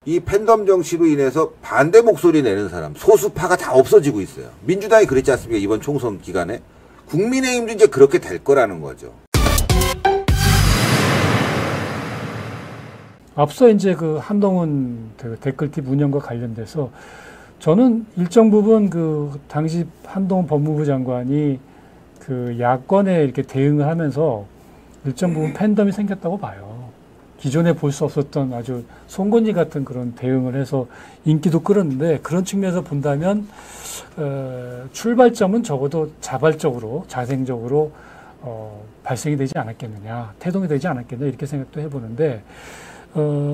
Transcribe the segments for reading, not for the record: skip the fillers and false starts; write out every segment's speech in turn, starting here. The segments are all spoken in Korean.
이 팬덤 정치로 인해서 반대 목소리 내는 사람, 소수파가 다 없어지고 있어요. 민주당이 그랬지 않습니까? 이번 총선 기간에. 국민의힘도 이제 그렇게 될 거라는 거죠. 앞서 이제 그 한동훈 댓글팁 운영과 관련돼서 저는 일정 부분 그 당시 한동훈 법무부 장관이 그 야권에 이렇게 대응을 하면서 일정 부분 팬덤이 생겼다고 봐요. 기존에 볼 수 없었던 아주 송곳니 같은 그런 대응을 해서 인기도 끌었는데 그런 측면에서 본다면 출발점은 적어도 자발적으로 자생적으로 발생이 되지 않았겠느냐, 태동이 되지 않았겠느냐 이렇게 생각도 해보는데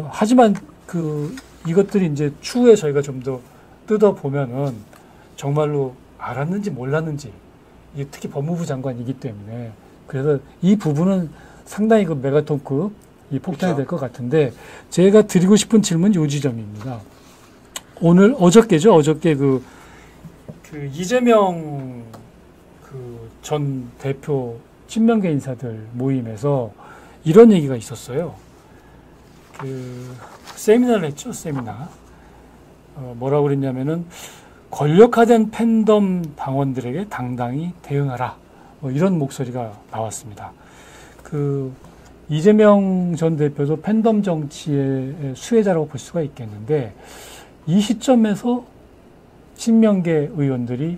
하지만 이것들이 이제 추후에 저희가 좀 더 뜯어보면은 정말로 알았는지 몰랐는지 이게 특히 법무부 장관이기 때문에 그래서 이 부분은 상당히 그 메가톤급 이 폭탄이 될 것 같은데 제가 드리고 싶은 질문은 요 지점입니다. 어저께 그 이재명 전 대표 친명계 인사들 모임에서 이런 얘기가 있었어요. 세미나를 했죠, 세미나. 뭐라고 그랬냐면은 권력화된 팬덤 당원들에게 당당히 대응하라. 뭐 이런 목소리가 나왔습니다. 이재명 전 대표도 팬덤 정치의 수혜자라고 볼 수가 있겠는데 이 시점에서 친명계 의원들이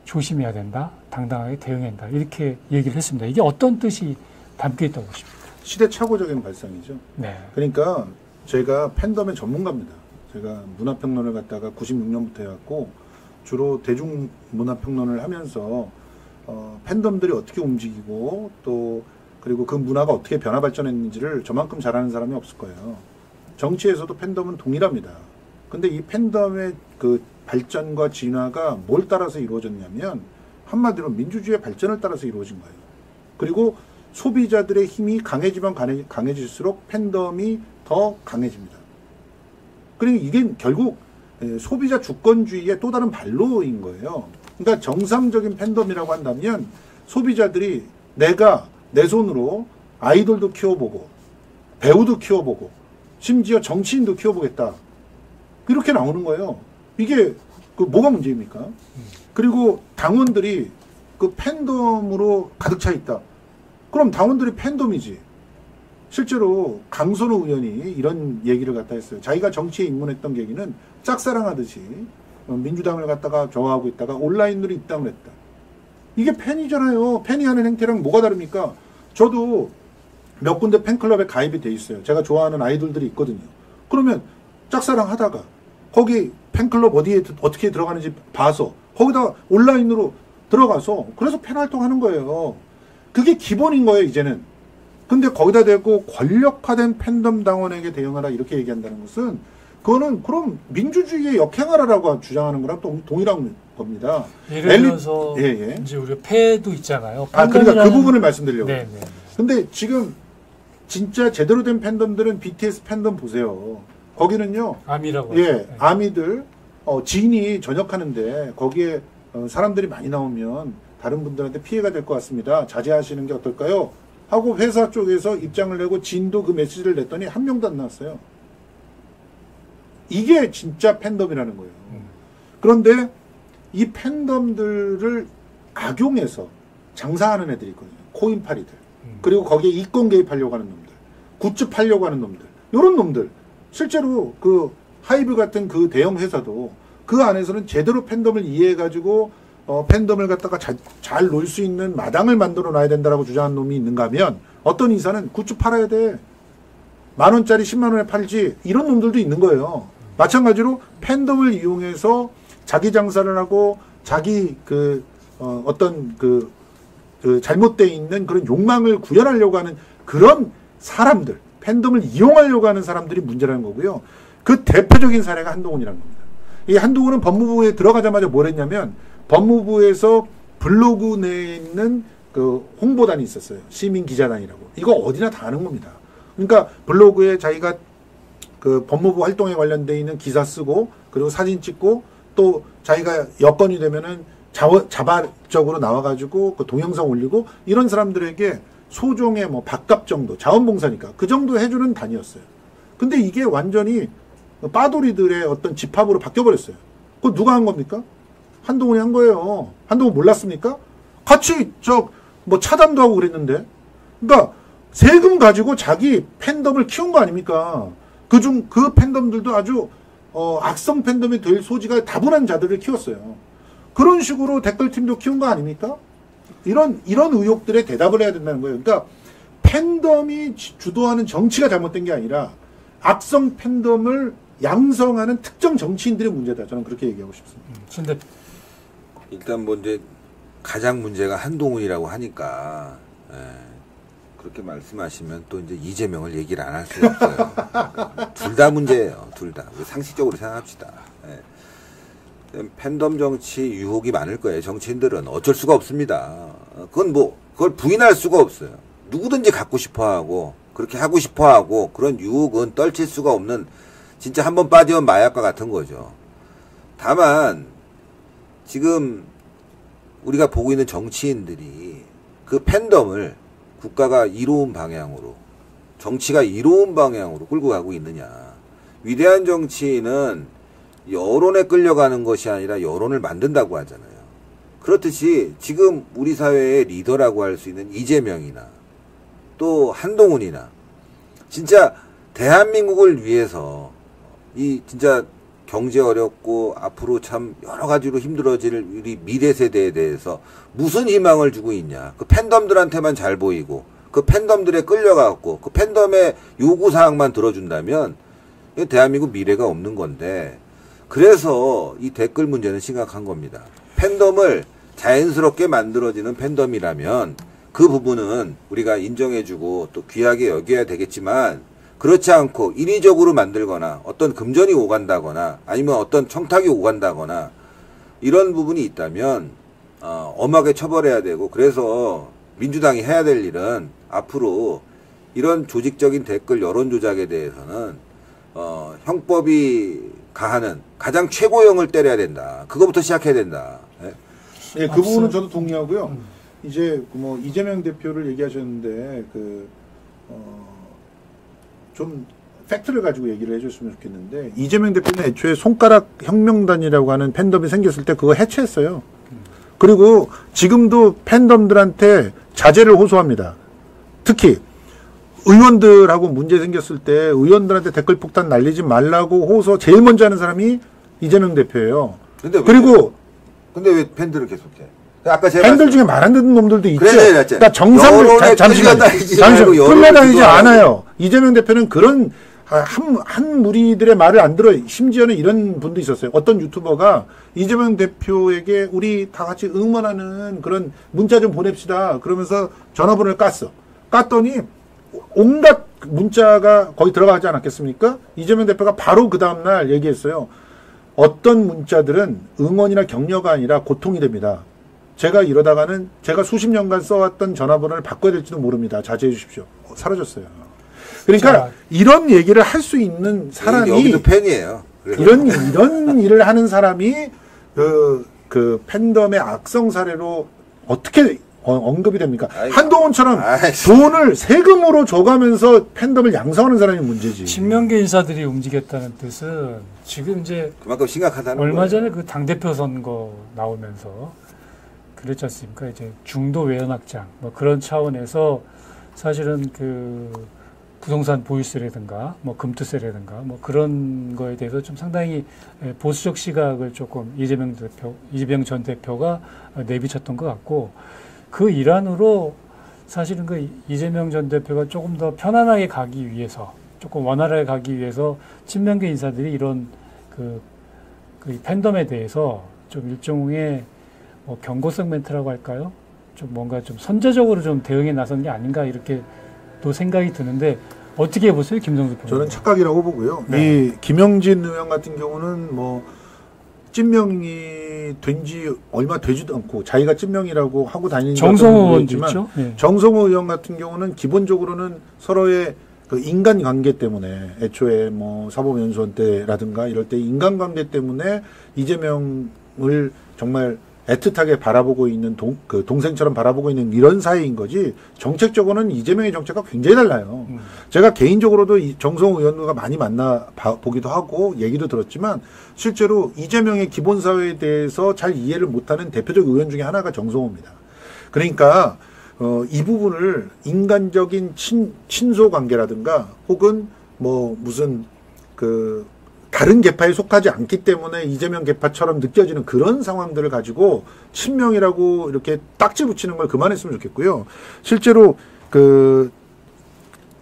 조심해야 된다, 당당하게 대응해야 된다 이렇게 얘기를 했습니다. 이게 어떤 뜻이 담겨 있다고 보십니까? 시대착오적인 발상이죠. 네. 그러니까 제가 팬덤의 전문가입니다. 제가 문화평론을 갖다가 96년부터 해왔고 주로 대중문화평론을 하면서 팬덤들이 어떻게 움직이고 또 그리고 그 문화가 어떻게 변화 발전했는지를 저만큼 잘 아는 사람이 없을 거예요. 정치에서도 팬덤은 동일합니다. 근데 이 팬덤의 그 발전과 진화가 뭘 따라서 이루어졌냐면 한마디로 민주주의의 발전을 따라서 이루어진 거예요. 그리고 소비자들의 힘이 강해지면 강해질수록 팬덤이 더 강해집니다. 그러니까 이게 결국 소비자 주권주의의 또 다른 발로인 거예요. 그러니까 정상적인 팬덤이라고 한다면 소비자들이 내가 내 손으로 아이돌도 키워보고 배우도 키워보고 심지어 정치인도 키워보겠다. 이렇게 나오는 거예요. 이게 뭐가 문제입니까? 그리고 당원들이 그 팬덤으로 가득 차 있다. 그럼 당원들이 팬덤이지. 실제로 강선우 의원이 이런 얘기를 갖다 했어요. 자기가 정치에 입문했던 계기는 짝사랑하듯이 민주당을 갖다가 좋아하고 있다가 온라인으로 입당을 했다. 이게 팬이잖아요. 팬이 하는 행태랑 뭐가 다릅니까? 저도 몇 군데 팬클럽에 가입이 돼 있어요. 제가 좋아하는 아이돌들이 있거든요. 그러면 짝사랑 하다가 거기 팬클럽 어떻게 들어가는지 봐서 거기다 온라인으로 들어가서 그래서 팬 활동하는 거예요. 그게 기본인 거예요, 이제는. 근데 거기다 대고 권력화된 팬덤 당원에게 대응하라 이렇게 얘기한다는 것은 그거는 그럼 민주주의에 역행하라라고 주장하는 거랑 동일한 겁니다. 예를 들어서 이제 우리가 패도 있잖아요. 그러니까 그 부분을 말씀드리려고. 네. 근데 지금 진짜 제대로 된 팬덤들은 BTS 팬덤 보세요. 거기는요. 아미라고. 네. 아미들 진이 전역하는데 거기에 사람들이 많이 나오면 다른 분들한테 피해가 될 것 같습니다. 자제하시는 게 어떨까요? 하고 회사 쪽에서 입장을 내고 진도 그 메시지를 냈더니 한 명도 안 나왔어요. 이게 진짜 팬덤이라는 거예요. 그런데 이 팬덤들을 악용해서 장사하는 애들이 있거든요. 코인파리들. 그리고 거기에 이권 개입하려고 하는 놈들. 굿즈 팔려고 하는 놈들. 이런 놈들. 실제로 그 하이브 같은 그 대형 회사도 그 안에서는 제대로 팬덤을 이해해가지고 팬덤을 갖다가 잘 놀 수 있는 마당을 만들어 놔야 된다라고 주장한 놈이 있는가 하면 어떤 이사는 굿즈 팔아야 돼. 10,000원짜리 10만원에 팔지. 이런 놈들도 있는 거예요. 마찬가지로 팬덤을 이용해서 자기 장사를 하고 자기 어떤 잘못되어 있는 그런 욕망을 구현하려고 하는 그런 사람들, 팬덤을 이용하려고 하는 사람들이 문제라는 거고요. 그 대표적인 사례가 한동훈이라는 겁니다. 이 한동훈은 법무부에 들어가자마자 뭘 했냐면 법무부에서 블로그 내에 있는 그 홍보단이 있었어요. 시민기자단이라고. 이거 어디나 다 아는 겁니다. 그러니까 블로그에 자기가 그 법무부 활동에 관련되어 있는 기사 쓰고 그리고 사진 찍고 또 자기가 여건이 되면은 자발적으로 나와가지고 그 동영상 올리고 이런 사람들에게 소정의 밥값 정도, 자원봉사니까 그 정도 해주는 단위였어요. 근데 이게 완전히 빠돌이들의 어떤 집합으로 바뀌어버렸어요. 그거 누가 한 겁니까? 한동훈이 한 거예요. 한동훈 몰랐습니까? 같이 뭐 차단도 하고 그랬는데. 그러니까 세금 가지고 자기 팬덤을 키운 거 아닙니까? 그 팬덤들도 아주 악성 팬덤이 될 소지가 다분한 자들을 키웠어요. 그런 식으로 댓글팀도 키운 거 아닙니까? 이런 의혹들에 대답을 해야 된다는 거예요. 그러니까 팬덤이 주도하는 정치가 잘못된 게 아니라 악성 팬덤을 양성하는 특정 정치인들의 문제다. 저는 그렇게 얘기하고 싶습니다. 근데 일단 뭐 이제 가장 문제가 한동훈이라고 하니까 그렇게 말씀하시면 또 이제 이재명을 얘기를 안 할 수가 없어요. 둘 다 문제예요. 둘 다. 우리 상식적으로 생각합시다. 팬덤 정치 유혹이 많을 거예요. 정치인들은 어쩔 수가 없습니다. 그걸 부인할 수가 없어요. 누구든지 갖고 싶어하고 그렇게 하고 싶어하고 그런 유혹은 떨칠 수가 없는 진짜 한번 빠지면 마약과 같은 거죠. 다만 지금 우리가 보고 있는 정치인들이 그 팬덤을 국가가 이로운 방향으로 정치가 이로운 방향으로 끌고 가고 있느냐. 위대한 정치인은 여론에 끌려가는 것이 아니라 여론을 만든다고 하잖아요. 그렇듯이 지금 우리 사회의 리더라고 할 수 있는 이재명이나 또 한동훈이나 진짜 대한민국을 위해서 이 진짜 경제 어렵고 앞으로 참 여러 가지로 힘들어질 우리 미래 세대에 대해서 무슨 희망을 주고 있냐. 그 팬덤들한테만 잘 보이고 그 팬덤들에 끌려가고 그 팬덤의 요구사항만 들어준다면 대한민국 미래가 없는 건데 그래서 이 댓글 문제는 심각한 겁니다. 팬덤을 자연스럽게 만들어지는 팬덤이라면 그 부분은 우리가 인정해주고 또 귀하게 여겨야 되겠지만 그렇지 않고 인위적으로 만들거나 어떤 금전이 오간다거나 아니면 어떤 청탁이 오간다거나 이런 부분이 있다면 엄하게 처벌해야 되고 그래서 민주당이 해야 될 일은 앞으로 이런 조직적인 댓글 여론 조작에 대해서는 형법이 가하는 가장 최고형을 때려야 된다. 그거부터 시작해야 된다. 예, 그 부분은 저도 동의하고요. 이제 뭐 이재명 대표를 얘기하셨는데 좀 팩트를 가지고 얘기를 해줬으면 좋겠는데 이재명 대표는 애초에 손가락 혁명단이라고 하는 팬덤이 생겼을 때 그거 해체했어요. 그리고 지금도 팬덤들한테 자제를 호소합니다. 특히 의원들하고 문제 생겼을 때 의원들한테 댓글 폭탄 날리지 말라고 호소 제일 먼저 하는 사람이 이재명 대표예요. 근데 왜 팬들을 계속해? 아까 제가 팬들 중에 말 안 듣는 놈들도 있죠. 그래, 그러니까 정상들 잠시만 끌려다니지 않아요. 이재명 대표는 그런 한 무리들의 말을 안 들어요. 심지어는 이런 분도 있었어요. 어떤 유튜버가 이재명 대표에게 우리 다 같이 응원하는 그런 문자 좀 보냅시다. 그러면서 전화번호를 깠더니 온갖 문자가 거의 들어가지 않았겠습니까? 이재명 대표가 바로 그 다음날 얘기했어요. 어떤 문자들은 응원이나 격려가 아니라 고통이 됩니다. 제가 이러다가는 제가 수십 년간 써왔던 전화번호를 바꿔야 될지도 모릅니다. 자제해 주십시오. 사라졌어요. 그러니까 자, 이런 얘기를 할 수 있는 사람이 여기도 팬이에요. 이런 일을 하는 사람이 그 팬덤의 악성 사례로 어떻게 언급이 됩니까? 한동훈처럼 돈을 세금으로 줘가면서 팬덤을 양성하는 사람이 문제지. 친명계 인사들이 움직였다는 뜻은 지금 이제 그만큼 심각하다는 얼마 거예요. 전에 그 당대표 선거 나오면서 그랬지 않습니까? 이제 중도 외연확장 뭐 그런 차원에서 사실은 그 부동산 보유세라든가 뭐 금투세라든가 뭐 그런 거에 대해서 좀 상당히 보수적 시각을 조금 이재명 전 대표가 내비쳤던 것 같고 그 일환으로 사실은 그 이재명 전 대표가 조금 더 편안하게 가기 위해서 조금 원활하게 가기 위해서 친명계 인사들이 이런 그 팬덤에 대해서 좀 일종의 뭐 경고성 멘트라고 할까요? 좀 뭔가 좀 선제적으로 좀 대응에 나선 게 아닌가 이렇게 또 생각이 드는데 어떻게 보세요, 김정수 평론가? 저는 착각이라고 보고요. 이 김영진 의원 같은 경우는 뭐 찐명이 된 지 얼마 되지도 않고 자기가 찐명이라고 하고 다니는 정성호 의원도 있죠. 네. 정성호 의원 같은 경우는 기본적으로는 서로의 그 인간관계 때문에 애초에 뭐 사법연수원 때라든가 이럴 때 인간관계 때문에 이재명을 정말 애틋하게 바라보고 있는 동생처럼 바라보고 있는 이런 사이인 거지 정책적으로는 이재명의 정책과 굉장히 달라요. 제가 개인적으로도 정성호 의원과 많이 만나 보기도 하고 얘기도 들었지만 실제로 이재명의 기본사회에 대해서 잘 이해를 못하는 대표적 의원 중에 하나가 정성호입니다. 그러니까 이 부분을 인간적인 친소 관계라든가 혹은 뭐 무슨 다른 계파에 속하지 않기 때문에 이재명 계파처럼 느껴지는 그런 상황들을 가지고 친명이라고 이렇게 딱지 붙이는 걸 그만했으면 좋겠고요. 실제로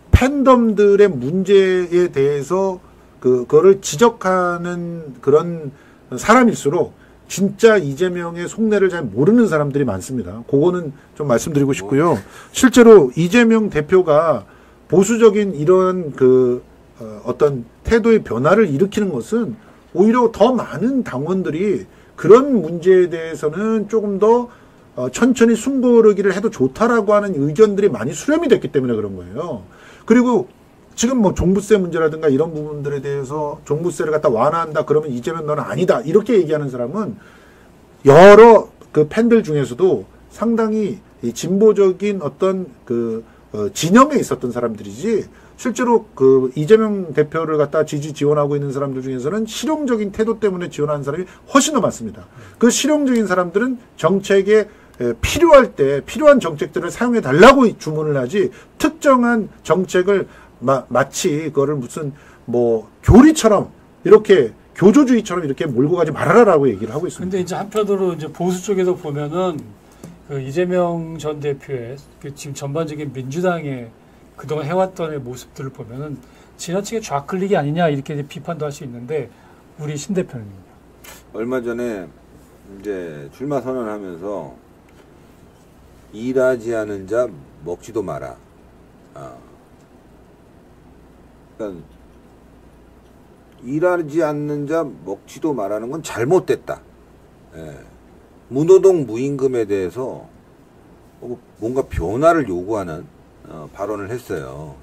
팬덤들의 문제에 대해서 그거를 지적하는 그런 사람일수록 진짜 이재명의 속내를 잘 모르는 사람들이 많습니다. 그거는 좀 말씀드리고 싶고요. 실제로 이재명 대표가 보수적인 이런 어떤 태도의 변화를 일으키는 것은 오히려 더 많은 당원들이 그런 문제에 대해서는 조금 더 천천히 숨고르기를 해도 좋다라고 하는 의견들이 많이 수렴이 됐기 때문에 그런 거예요. 그리고 지금 뭐 종부세 문제라든가 이런 부분들에 대해서 종부세를 갖다 완화한다 그러면 이재명 너는 아니다 이렇게 얘기하는 사람은 여러 팬들 중에서도 상당히 진보적인 어떤 진영에 있었던 사람들이지 실제로 이재명 대표를 갖다 지원하고 있는 사람들 중에서는 실용적인 태도 때문에 지원하는 사람이 훨씬 더 많습니다. 그 실용적인 사람들은 정책에 필요할 때 필요한 정책들을 사용해 달라고 주문을 하지 특정한 정책을 마치 그거를 무슨 뭐 교리처럼 이렇게 교조주의처럼 이렇게 몰고 가지 말아라라고 얘기를 하고 있습니다. 근데 이제 한편으로 이제 보수 쪽에서 보면은 이재명 전 대표의 지금 전반적인 민주당의 그동안 해왔던 모습들을 보면은 지나치게 좌클릭이 아니냐 이렇게 비판도 할 수 있는데 우리 신 대표는요? 얼마 전에 이제 출마 선언하면서 일하지 않은 자 먹지도 마라. 그러니까 일하지 않는 자 먹지도 마라는 건 잘못됐다. 예. 무노동 무임금에 대해서 뭔가 변화를 요구하는 발언을 했어요.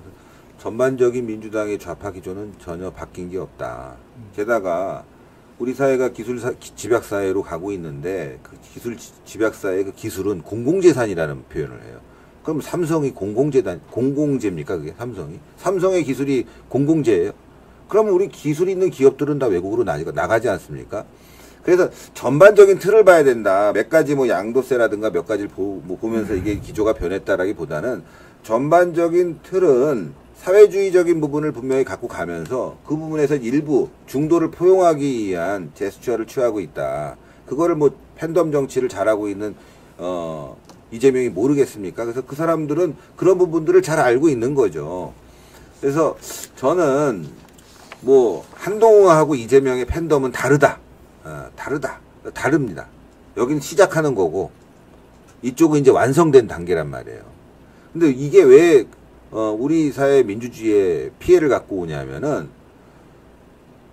전반적인 민주당의 좌파 기조는 전혀 바뀐 게 없다. 게다가 우리 사회가 기술 집약사회로 가고 있는데 그 기술 집약사회의 그 기술은 공공재산이라는 표현을 해요. 그럼 삼성이 공공재입니까? 그게 삼성의 기술이 공공재예요. 그러면 우리 기술 있는 기업들은 다 외국으로 나가지 않습니까? 그래서 전반적인 틀을 봐야 된다. 몇 가지 뭐 양도세라든가 몇 가지를 보면서 이게 기조가 변했다라기보다는 전반적인 틀은 사회주의적인 부분을 분명히 갖고 가면서 그 부분에서 일부 중도를 포용하기 위한 제스처를 취하고 있다. 그거를 뭐 팬덤 정치를 잘하고 있는 이재명이 모르겠습니까? 그래서 그 사람들은 그런 부분들을 잘 알고 있는 거죠. 그래서 저는 뭐 한동훈하고 이재명의 팬덤은 다릅니다. 여기는 시작하는 거고 이쪽은 이제 완성된 단계란 말이에요. 근데 이게 왜 우리 사회 민주주의에 피해를 갖고 오냐면은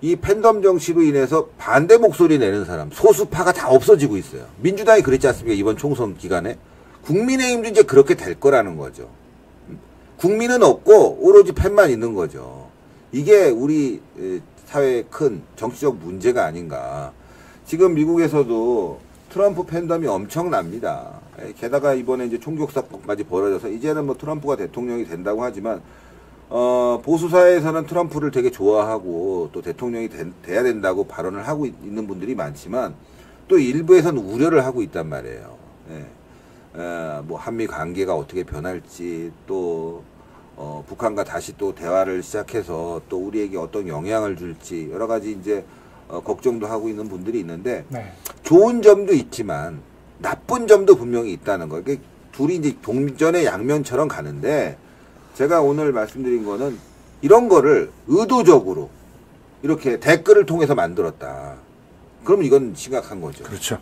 이 팬덤 정치로 인해서 반대 목소리 내는 사람, 소수파가 다 없어지고 있어요. 민주당이 그랬지 않습니까? 이번 총선 기간에. 국민의힘도 이제 그렇게 될 거라는 거죠. 국민은 없고 오로지 팬만 있는 거죠. 이게 우리 사회의 큰 정치적 문제가 아닌가. 지금 미국에서도 트럼프 팬덤이 엄청납니다. 게다가 이번에 이제 총격사건까지 벌어져서 이제는 뭐 트럼프가 대통령이 된다고 하지만 보수사회에서는 트럼프를 되게 좋아하고 또 대통령이 돼야 된다고 발언을 하고 있는 분들이 많지만 또 일부에서는 우려를 하고 있단 말이에요. 뭐 한미 관계가 어떻게 변할지 또 북한과 다시 또 대화를 시작해서 또 우리에게 어떤 영향을 줄지 여러 가지 이제 걱정도 하고 있는 분들이 있는데 네. 좋은 점도 있지만 나쁜 점도 분명히 있다는 거예요. 그러니까 둘이 이제 동전의 양면처럼 가는데 제가 오늘 말씀드린 거는 이런 거를 의도적으로 이렇게 댓글을 통해서 만들었다. 그럼 이건 심각한 거죠. 그렇죠.